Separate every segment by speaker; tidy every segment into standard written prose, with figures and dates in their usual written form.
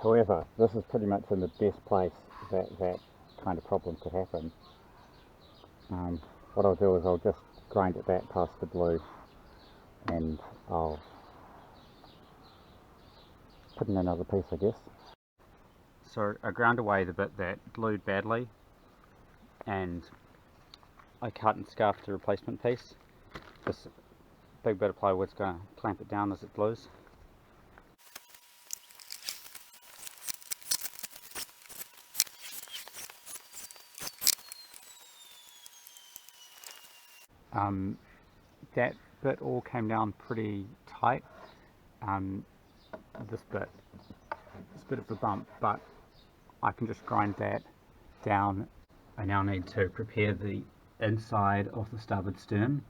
Speaker 1: However, this is pretty much in the best place that that kind of problem could happen. What I'll do is I'll just grind it back past the glue, and I'll put in another piece, I guess. So I ground away the bit that glued badly, and I cut and scarfed the replacement piece. This big bit of plywood's going to clamp it down as it glues. That bit all came down pretty tight. This bit is a bit of a bump, but I can just grind that down. I now need to prepare the inside of the starboard stern,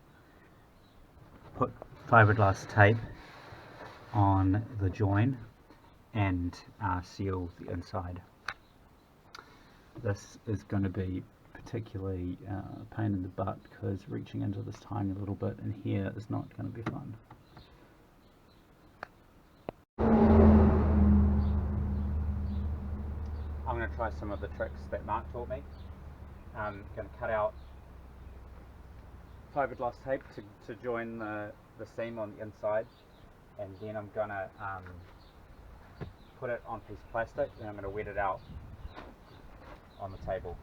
Speaker 1: put fiberglass tape on the join, and seal the inside. This is going to be particularly a pain in the butt because reaching into this tiny little bit in here is not going to be fun. I'm going to try some of the tricks that Mark taught me. I'm going to cut out fiberglass tape to join the seam on the inside, and then I'm going to put it on a piece of plastic, and I'm going to wet it out on the table.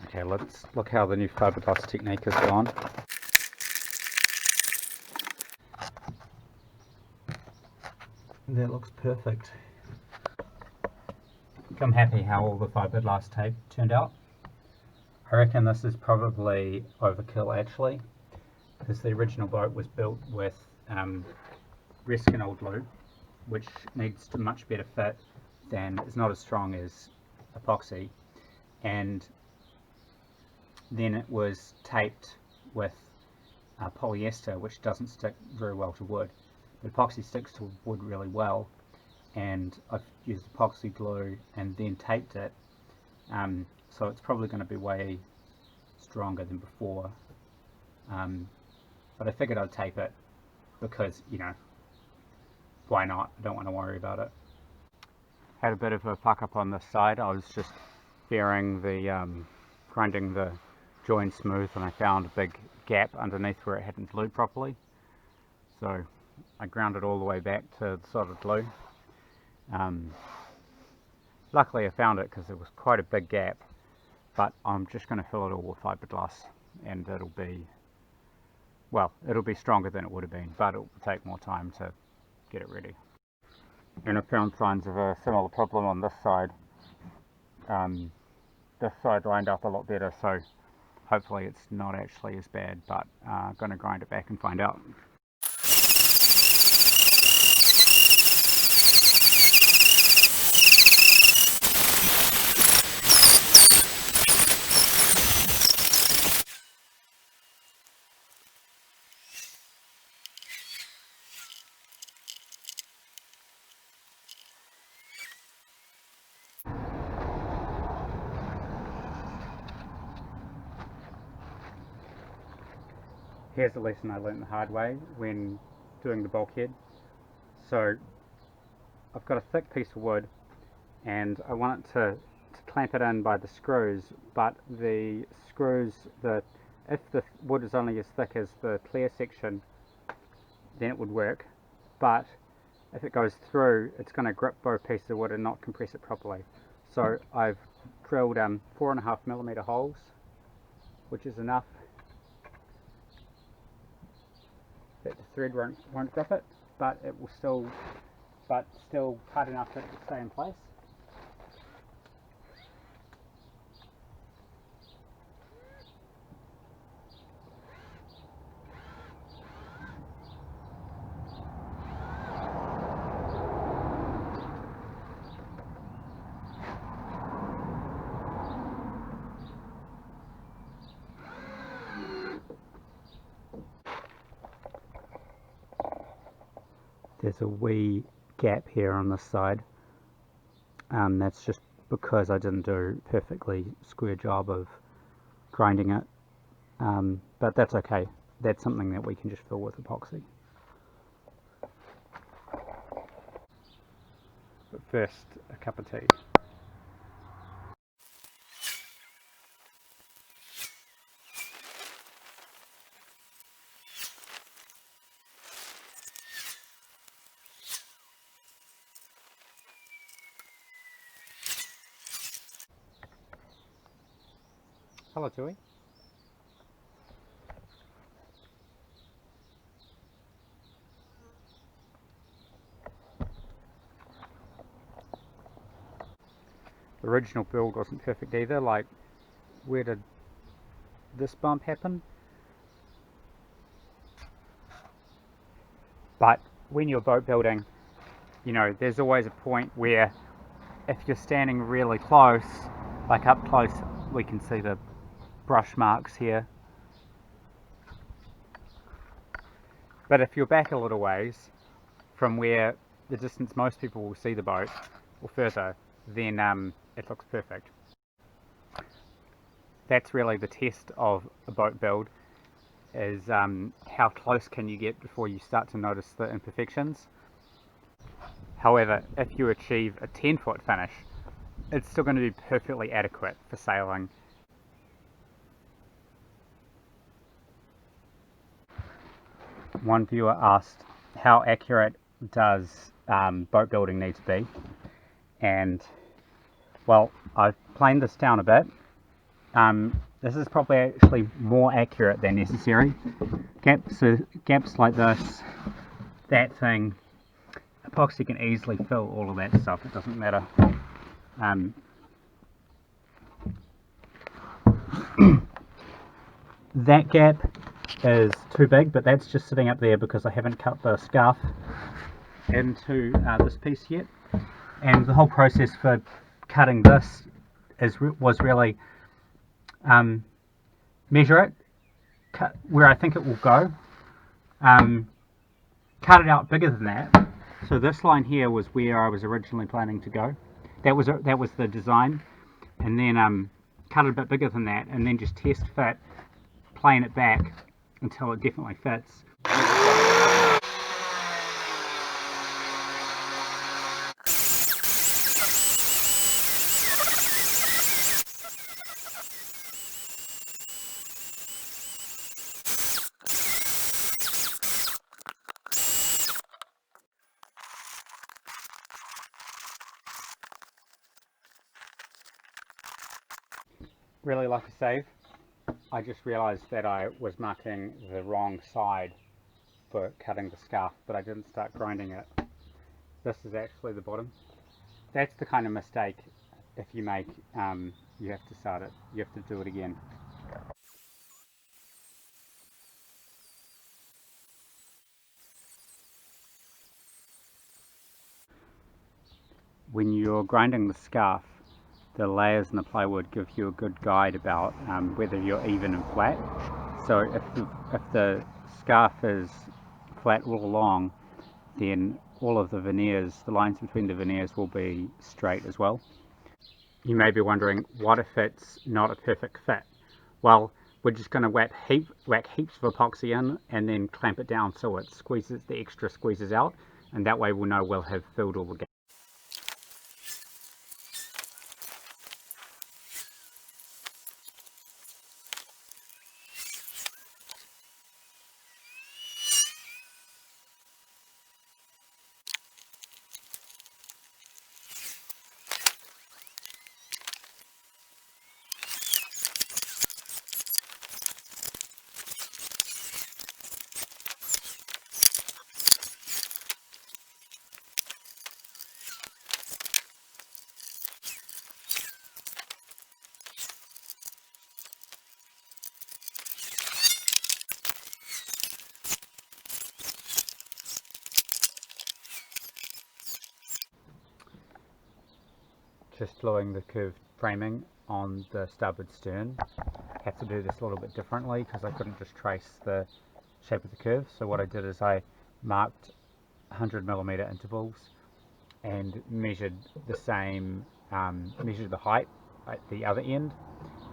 Speaker 1: Okay, let's look how the new fiberglass technique has gone. That looks perfect. I'm happy how all the fiberglass tape turned out. I reckon this is probably overkill actually, because the original boat was built with reskin old glue, which needs a much better fit than, is not as strong as epoxy, and then it was taped with polyester, which doesn't stick very well to wood. But epoxy sticks to wood really well, and I've used epoxy glue and then taped it, so it's probably going to be way stronger than before, but I figured I'd tape it because, you know, why not? I don't want to worry about it. Had a bit of a fuck up on this side. I was just bearing the grinding the join smooth, and I found a big gap underneath where it hadn't glued properly, so I ground it all the way back to the solid glue. Luckily I found it because it was quite a big gap, but I'm just going to fill it all with fiberglass, and it'll be, well, it'll be stronger than it would have been, but it will take more time to get it ready. And I found signs of a similar problem on this side. This side lined up a lot better, so hopefully it's not actually as bad, but I'm going to grind it back and find out. Here's a lesson I learned the hard way when doing the bulkhead. So I've got a thick piece of wood, and I want it to clamp it in by the screws, but the screws, if the wood is only as thick as the clear section, then it would work, but if it goes through, it's going to grip both pieces of wood and not compress it properly. So I've drilled 4.5mm holes, which is enough that the thread won't grip it, but it will still tight enough that it will stay in place. there's a wee gap here on this side. That's just because I didn't do a perfectly square job of grinding it, but that's okay. That's something that we can just fill with epoxy. But first, a cup of tea. Hello, Tui. The original build wasn't perfect either. Like, where did this bump happen? But when you're boat building, you know, there's always a point where if you're standing really close, like up close, we can see the brush marks here. But if you're back a little ways from where the distance most people will see the boat, or further, then it looks perfect. That's really the test of a boat build, is how close can you get before you start to notice the imperfections. However, if you achieve a 10-foot finish, it's still going to be perfectly adequate for sailing. One viewer asked, how accurate does boat building need to be? And, well, I've planed this down a bit. This is probably actually more accurate than necessary. Gaps like this, that thing, epoxy can easily fill all of that stuff, it doesn't matter. That gap is too big, but that's just sitting up there because I haven't cut the scarf into this piece yet. And the whole process for cutting this was really measure it, cut where I think it will go, cut it out bigger than that. So this line here was where I was originally planning to go. That was the design, and then cut it a bit bigger than that, and then just test fit, plane it back until it definitely fits. Really like a save. I just realised that I was marking the wrong side for cutting the scarf, but I didn't start grinding it. This is actually the bottom. That's the kind of mistake, if you make, you have to start it, you have to do it again. When you're grinding the scarf, the layers in the plywood give you a good guide about whether you're even and flat. So if the scarf is flat all along, then all of the veneers, the lines between the veneers will be straight as well. You may be wondering, what if it's not a perfect fit? Well, we're just going to whack heaps of epoxy in and then clamp it down so it squeezes, the extra squeezes out, and that way we'll know we'll have filled all the gaps. Just gluing the curved framing on the starboard stern. I have to do this a little bit differently because I couldn't just trace the shape of the curve. So what I did is I marked 100mm intervals, and measured the same, measured the height at the other end,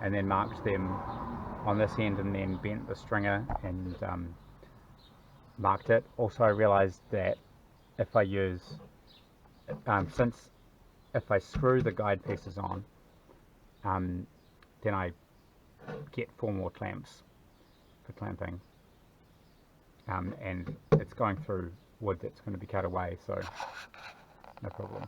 Speaker 1: and then marked them on this end, and then bent the stringer and marked it. Also, I realized that if I use, since if I screw the guide pieces on, then I get 4 more clamps for clamping, and it's going through wood that's going to be cut away, so no problem.